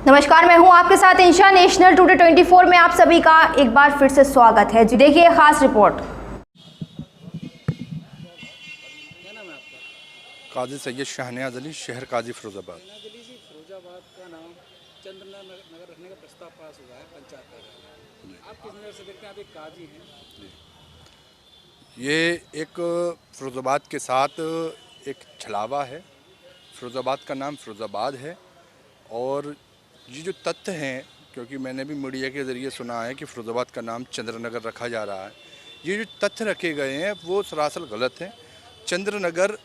नमस्कार, मैं हूं आपके साथ इंशा। नेशनल टुडे 24 में आप सभी का एक बार फिर से स्वागत है जी। देखिए खास रिपोर्ट। काजी सैयद शाहनवाज अली, शहर काजी फिरोजाबाद। फिरोजाबाद का नाम चंद्रनगर रखने का प्रस्ताव पास हुआ है पंचायत कार्यालय। आप किस नज़र से देखते हैं? आप एक काजी हैं। ये एक फिरोजाबाद के साथ एक छलावा है। फिरोजाबाद का नाम फिरोजाबाद है और ये जो तथ्य हैं, क्योंकि मैंने भी मीडिया के ज़रिए सुना है कि फिरोजाबाद का नाम चंद्रनगर रखा जा रहा है। ये जो तथ्य रखे गए हैं वो सरासर गलत हैं। चंद्रनगर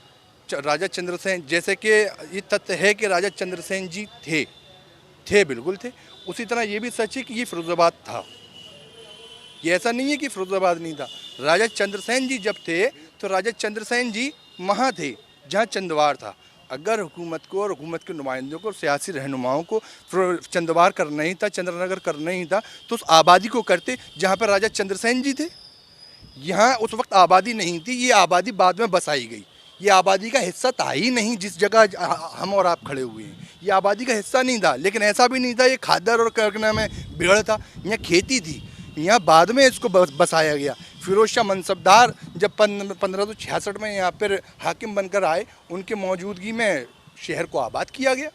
राजा चंद्रसेन, जैसे कि ये तथ्य है कि राजा चंद्रसेन जी थे बिल्कुल थे, उसी तरह ये भी सच है कि ये फिरोजाबाद था। ये ऐसा नहीं है कि फिरोजाबाद नहीं था। राजा चंद्रसेन जी जब थे तो राजा चंद्रसेन जी वहाँ थे जहाँ चंदवार था। अगर हुकूमत को और हुकूमत के नुमाइंदों को, सियासी रहनुमाओं को चंदवार करना ही था, चंद्रनगर करना ही था, तो उस आबादी को करते जहाँ पर राजा चंद्रसेन जी थे। यहाँ उस वक्त आबादी नहीं थी, ये आबादी बाद में बसाई गई। ये आबादी का हिस्सा था ही नहीं। जिस जगह हम और आप खड़े हुए हैं ये आबादी का हिस्सा नहीं था। लेकिन ऐसा भी नहीं था ये खादर और करना में बिगड़ था। यहाँ खेती थी, यहाँ बाद में इसको बसाया गया। फिरोज शाह मनसबदार जब 1566 में यहाँ पर हाकिम बनकर आए, उनके मौजूदगी में शहर को आबाद किया गया।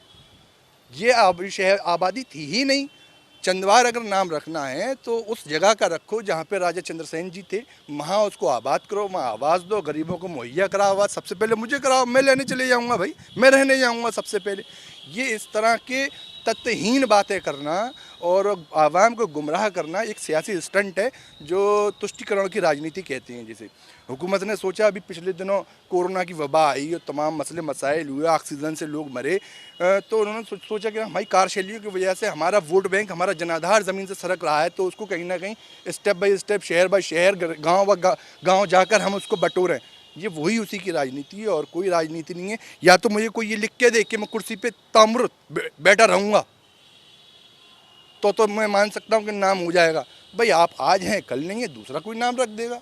ये शहर आबादी थी ही नहीं। चंदवार अगर नाम रखना है तो उस जगह का रखो जहाँ पे राजा चंद्रसेन जी थे, वहाँ उसको आबाद करो, वहाँ आवाज़ दो, गरीबों को मुहैया कराओ। आवाज़ सबसे पहले मुझे कराओ, मैं लेने चले जाऊँगा भाई, मैं रहने जाऊँगा सबसे पहले। ये इस तरह के तथ्यहीन बातें करना और आवाम को गुमराह करना एक सियासी स्टंट है जो तुष्टिकरण की राजनीति कहते हैं जिसे। हुकूमत ने सोचा, अभी पिछले दिनों कोरोना की वबा आई और तमाम मसले मसाइल हुए, ऑक्सीजन से लोग मरे, तो उन्होंने सोचा कि हमारी कार्यशैलियों की वजह से हमारा वोट बैंक, हमारा जनाधार ज़मीन से सरक रहा है, तो उसको कहीं ना कहीं स्टेप बाय स्टेप, शहर बाय शहर, गाँव जाकर हम उसको बटोरें। ये वही उसी की राजनीति है और कोई राजनीति नहीं है। या तो मुझे कोई ये लिख के दे कि मैं कुर्सी पे ताम्रुत बैठा रहूँगा तो मैं मान सकता हूँ कि नाम हो जाएगा। भाई आप आज हैं, कल नहीं है, दूसरा कोई नाम रख देगा।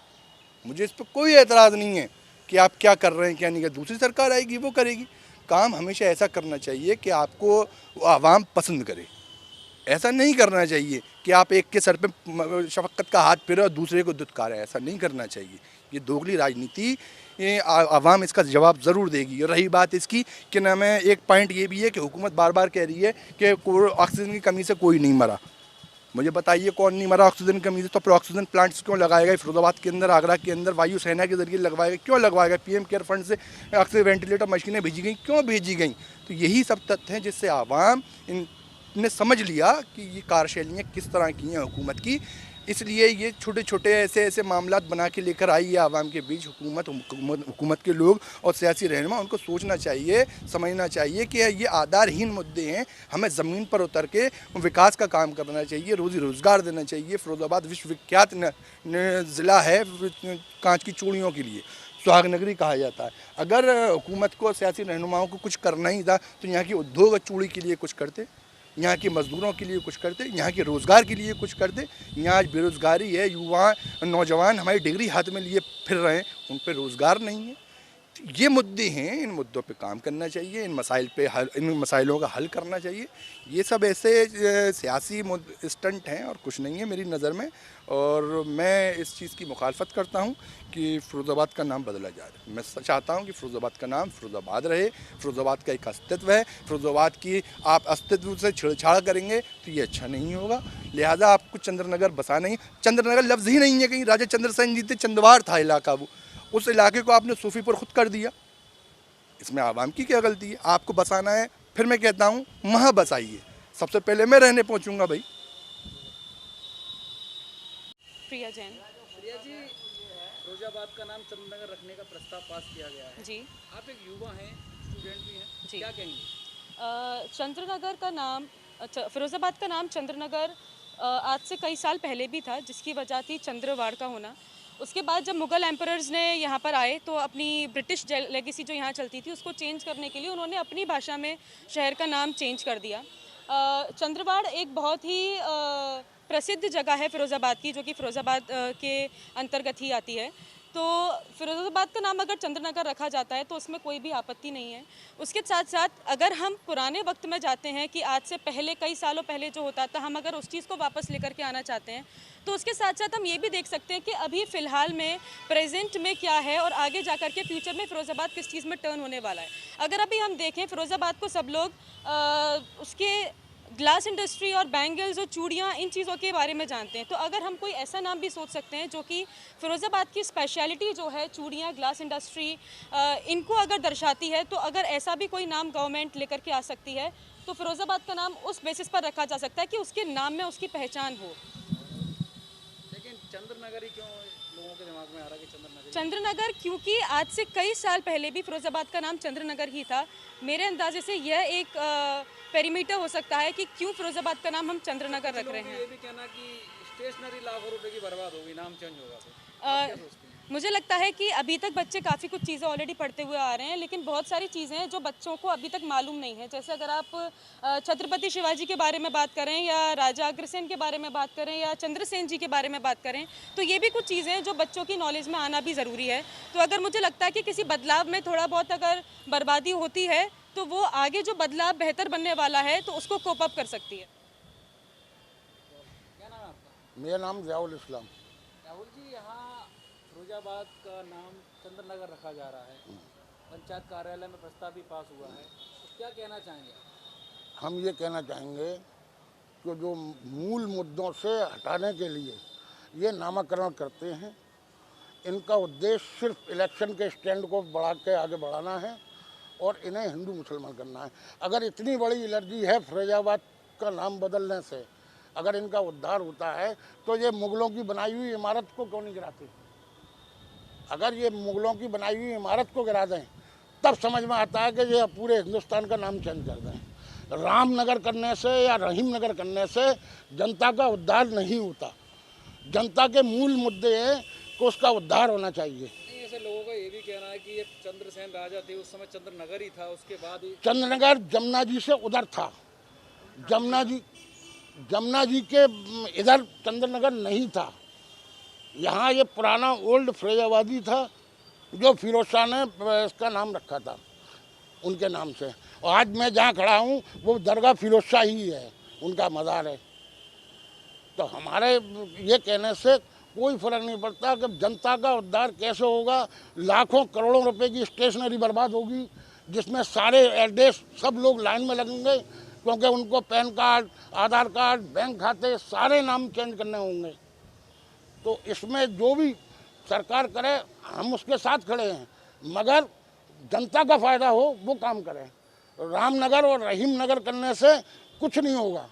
मुझे इस पर कोई एतराज़ नहीं है कि आप क्या कर रहे हैं क्या नहीं कर। दूसरी सरकार आएगी वो करेगी। काम हमेशा ऐसा करना चाहिए कि आपको आवाम पसंद करे। ऐसा नहीं करना चाहिए कि आप एक के सर पे शफकत का हाथ फेरे और दूसरे को दुत्कारे। ऐसा नहीं करना चाहिए। ये दोगली राजनीति, आवाम इसका जवाब ज़रूर देगी। और रही बात इसकी कि ना, मैं एक पॉइंट ये भी है कि हुकूमत बार बार कह रही है कि ऑक्सीजन की कमी से कोई नहीं मरा। मुझे बताइए कौन नहीं मरा ऑक्सीजन की कमी से? तो फिर ऑक्सीजन प्लांट्स क्यों लगाएगा फिरोजाबाद के अंदर, आगरा के अंदर, वायुसेना के जरिए लगवाएगा? क्यों लगवाएगा? पीएम केयर फंड से ऑक्सीजन वेंटिलेटर मशीनें भेजी गई, क्यों भेजी गई? तो यही सब तथ्य हैं जिससे आवाम ने समझ लिया कि ये कार्यशैलियाँ किस तरह की हैं हुकूमत की। इसलिए ये छोटे छोटे ऐसे मामलात बना के लेकर आई है आवाम के बीच हुकूमत के लोग और सियासी रहनुमा। उनको सोचना चाहिए, समझना चाहिए कि ये आधारहीन मुद्दे हैं। हमें ज़मीन पर उतर के विकास का काम करना चाहिए, रोज़ी रोज़गार देना चाहिए। फिरोजाबाद विश्वविख्यात ज़िला है कांच की चूड़ियों के लिए, सुहाग नगरी कहा जाता है। अगर हुकूमत को, सियासी रहनुमाओं को कुछ करना ही था तो यहाँ की उद्योग और चूड़ी के लिए कुछ करते, यहाँ के मज़दूरों के लिए कुछ करते, यहाँ के रोज़गार के लिए कुछ करते। यहाँ आज बेरोज़गारी है, युवा नौजवान हमारी डिग्री हाथ में लिए फिर रहे हैं, उन पर रोज़गार नहीं है। ये मुद्दे हैं, इन मुद्दों पे काम करना चाहिए, इन मसाइलों का हल करना चाहिए। ये सब ऐसे सियासी स्टंट हैं और कुछ नहीं है मेरी नज़र में। और मैं इस चीज़ की मुखालफत करता हूँ कि फिरोजाबाद का नाम बदला जाए। मैं चाहता हूँ कि फिरोजाबाद का नाम फिरोजाबाद रहे। फिरोजाबाद का एक अस्तित्व है। फिरोजाबाद की आप अस्तित्व से छेड़छाड़ करेंगे तो ये अच्छा नहीं होगा। लिहाजा आपको चंद्रनगर बसाना ही, चंद्रनगर लफ्ज़ ही नहीं है कहीं। राजा चंद्रसेन जी थे, चंदवार था इलाका, वो उस इलाके को आपने सूफीपुर खुद कर दिया। इसमें आवाम की क्या गलती है? आपको बसाना है, फिर मैं कहता हूँ वहाँ बसाइए। सबसे पहले मैं रहने पहुँचूँगा भाई। प्रिया जैन। प्रिया जी, फिरोजाबाद का नाम चंद्रनगर रखने का प्रस्ताव पास किया गया है जी। आप एक युवा हैं, स्टूडेंट भी हैं, जी। क्या कहेंगे? चंद्रनगर का नाम, फिरोज़ाबाद का नाम चंद्रनगर आज से कई साल पहले भी था, जिसकी वजह थी चंद्रवाड़ का होना। उसके बाद जब मुग़ल एम्परर्स ने यहाँ पर आए तो अपनी ब्रिटिश लेगेसी जो यहाँ चलती थी उसको चेंज करने के लिए उन्होंने अपनी भाषा में शहर का नाम चेंज कर दिया। चंद्रवाड़ एक बहुत ही प्रसिद्ध जगह है फिरोज़ाबाद की, जो कि फिरोज़ाबाद के अंतर्गत ही आती है। तो फिरोज़ाबाद का नाम अगर चंद्रनगर रखा जाता है तो उसमें कोई भी आपत्ति नहीं है। उसके साथ साथ अगर हम पुराने वक्त में जाते हैं कि आज से पहले कई सालों पहले जो होता था, हम अगर उस चीज़ को वापस लेकर के आना चाहते हैं तो उसके साथ साथ हम ये भी देख सकते हैं कि अभी फ़िलहाल में प्रेजेंट में क्या है और आगे जा कर के फ्यूचर में फिरोज़ाबाद किस चीज़ में टर्न होने वाला है। अगर अभी हम देखें फिरोज़ाबाद को सब लोग उसके ग्लास इंडस्ट्री और बैंगल्स और चूड़ियाँ इन चीज़ों के बारे में जानते हैं, तो अगर हम कोई ऐसा नाम भी सोच सकते हैं जो कि फिरोज़ाबाद की स्पेशलिटी जो है चूड़ियाँ, ग्लास इंडस्ट्री, इनको अगर दर्शाती है, तो अगर ऐसा भी कोई नाम गवर्नमेंट लेकर के आ सकती है तो फिरोज़ाबाद का नाम उस बेसिस पर रखा जा सकता है कि उसके नाम में उसकी पहचान हो। लेकिन चंद्रनगर ही क्यों लोगों के दिमाग में आ रहा है कि चंद्रनगर, क्योंकि आज से कई साल पहले भी फिरोज़ाबाद का नाम चंद्रनगर ही था। मेरे अंदाजे से यह एक पेरीमीटर हो सकता है कि क्यों फिरोज़ाबाद का नाम हम चंद्रनगर रख रहे हैं। ये भी कहना कि स्टेशनरी लाखों रुपए की बर्बाद होगी नाम चेंज होगा तो मुझे लगता है कि अभी तक बच्चे काफ़ी कुछ चीज़ें ऑलरेडी पढ़ते हुए आ रहे हैं, लेकिन बहुत सारी चीज़ें हैं जो बच्चों को अभी तक मालूम नहीं है। जैसे अगर आप छत्रपति शिवाजी के बारे में बात करें या राजा अग्रसेन के बारे में बात करें या चंद्रसेन जी के बारे में बात करें, तो ये भी कुछ चीज़ें हैं जो बच्चों की नॉलेज में आना भी ज़रूरी है। तो अगर मुझे लगता है कि किसी बदलाव में थोड़ा बहुत अगर बर्बादी होती है तो वो आगे जो बदलाव बेहतर बनने वाला है तो उसको कोप अप कर सकती है। क्या नाम है आपका? मेरा नाम ज़ियाउल इस्लाम। राहुल जी, यहाँ फिरोजाबाद का नाम चंद्रनगर रखा जा रहा है, पंचायत कार्यालय में प्रस्ताव भी पास हुआ है, तो क्या कहना चाहेंगे? हम ये कहना चाहेंगे कि जो मूल मुद्दों से हटाने के लिए ये नामकरण करते हैं, इनका उद्देश्य सिर्फ इलेक्शन के स्टैंड को बढ़ा के आगे बढ़ाना है और इन्हें हिंदू मुसलमान करना है। अगर इतनी बड़ी एलर्जी है फिरोजाबाद का नाम बदलने से, अगर इनका उद्धार होता है तो ये मुग़लों की बनाई हुई इमारत को क्यों नहीं गिराते? अगर ये मुग़लों की बनाई हुई इमारत को गिरा दें तब समझ में आता है कि ये पूरे हिंदुस्तान का नाम चेंज कर दें। रामनगर करने से या रहीम नगर करने से जनता का उद्धार नहीं होता। जनता के मूल मुद्दे हैं कि उसका उद्धार होना चाहिए। ऐसे लोगों का ये भी कहना है कि ये चंद्रसेन राजा थे, उस समय चंद्रनगर ही था, उसके बाद ही चंद्रनगर जमुना जी से उधर था। जमुना जी के इधर चंद्रनगर नहीं था। यहाँ ये पुराना ओल्ड फिरोजाबादी था जो फिरोज शाह ने इसका नाम रखा था उनके नाम से। और आज मैं जहाँ खड़ा हूँ वो दरगाह फिरोज शाह ही है, उनका मज़ार है। तो हमारे ये कहने से कोई फ़र्क नहीं पड़ता कि जनता का उद्धार कैसे होगा। लाखों करोड़ों रुपए की स्टेशनरी बर्बाद होगी जिसमें सारे एड्रेस सब लोग लाइन में लगेंगे, क्योंकि उनको पैन कार्ड, आधार कार्ड, बैंक खाते सारे नाम चेंज करने होंगे। तो इसमें जो भी सरकार करे हम उसके साथ खड़े हैं, मगर जनता का फ़ायदा हो वो काम करें। रामनगर और रहीम नगर करने से कुछ नहीं होगा।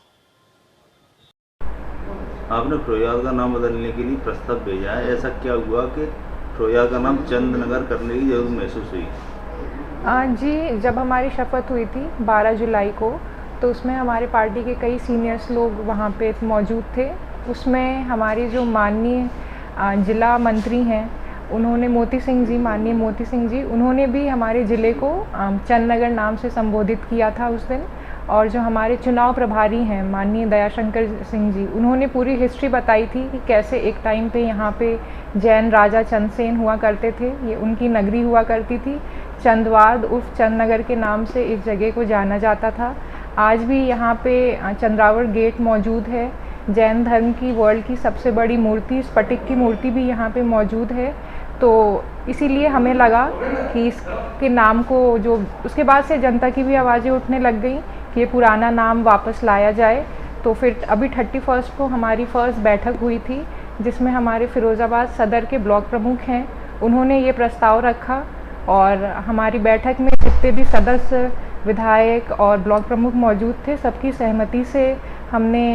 आपने फिरोजाबाद का नाम बदलने के लिए प्रस्ताव भेजा है, ऐसा क्या हुआ कि फिरोजाबाद का नाम चंद्रनगर करने की जरूरत महसूस हुई? जी, जब हमारी शपथ हुई थी 12 जुलाई को, तो उसमें हमारे पार्टी के कई सीनियर्स लोग वहाँ पे मौजूद थे। उसमें हमारे जो माननीय जिला मंत्री हैं, उन्होंने माननीय मोती सिंह जी, उन्होंने भी हमारे ज़िले को चंद्रनगर नाम से संबोधित किया था उस दिन। और जो हमारे चुनाव प्रभारी हैं माननीय दयाशंकर सिंह जी, उन्होंने पूरी हिस्ट्री बताई थी कि कैसे एक टाइम पे यहाँ पे जैन राजा चंद्रसेन हुआ करते थे, ये उनकी नगरी हुआ करती थी। चंदवाद उर्फ चंद्रनगर के नाम से इस जगह को जाना जाता था। आज भी यहाँ पे चंद्रावड़ गेट मौजूद है। जैन धर्म की वर्ल्ड की सबसे बड़ी मूर्ति, स्फटिक की मूर्ति भी यहाँ पे मौजूद है। तो इसीलिए हमें लगा कि इसके नाम को उसके बाद से जनता की भी आवाज़ें उठने लग गई कि ये पुराना नाम वापस लाया जाए। तो फिर अभी 31 को हमारी फर्स्ट बैठक हुई थी, जिसमें हमारे फिरोज़ाबाद सदर के ब्लॉक प्रमुख हैं, उन्होंने ये प्रस्ताव रखा। और हमारी बैठक में जितने भी सदस्य, विधायक और ब्लॉक प्रमुख मौजूद थे, सबकी सहमति से हमने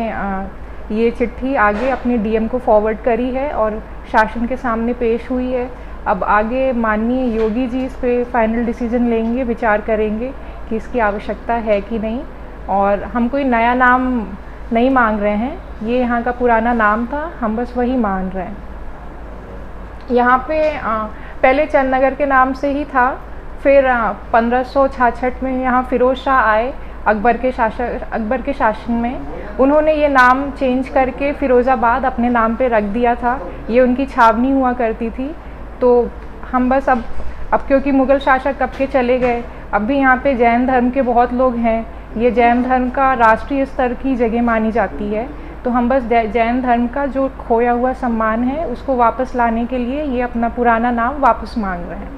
ये चिट्ठी आगे अपने डीएम को फॉरवर्ड करी है और शासन के सामने पेश हुई है। अब आगे माननीय योगी जी इस पे फाइनल डिसीजन लेंगे, विचार करेंगे कि इसकी आवश्यकता है कि नहीं। और हम कोई नया नाम नहीं मांग रहे हैं, ये यहाँ का पुराना नाम था, हम बस वही मान रहे हैं। यहाँ पे पहले चंद्रनगर के नाम से ही था, फिर 1566 में यहाँ फिरोज शाह आए अकबर के शासन में। उन्होंने ये नाम चेंज करके फिरोज़ाबाद अपने नाम पे रख दिया था। ये उनकी छावनी हुआ करती थी। तो हम बस अब क्योंकि मुग़ल शासक कब के चले गए, अब भी यहाँ पे जैन धर्म के बहुत लोग हैं, ये जैन धर्म का राष्ट्रीय स्तर की जगह मानी जाती है, तो हम बस जैन धर्म का जो खोया हुआ सम्मान है उसको वापस लाने के लिए ये अपना पुराना नाम वापस मांग रहे हैं।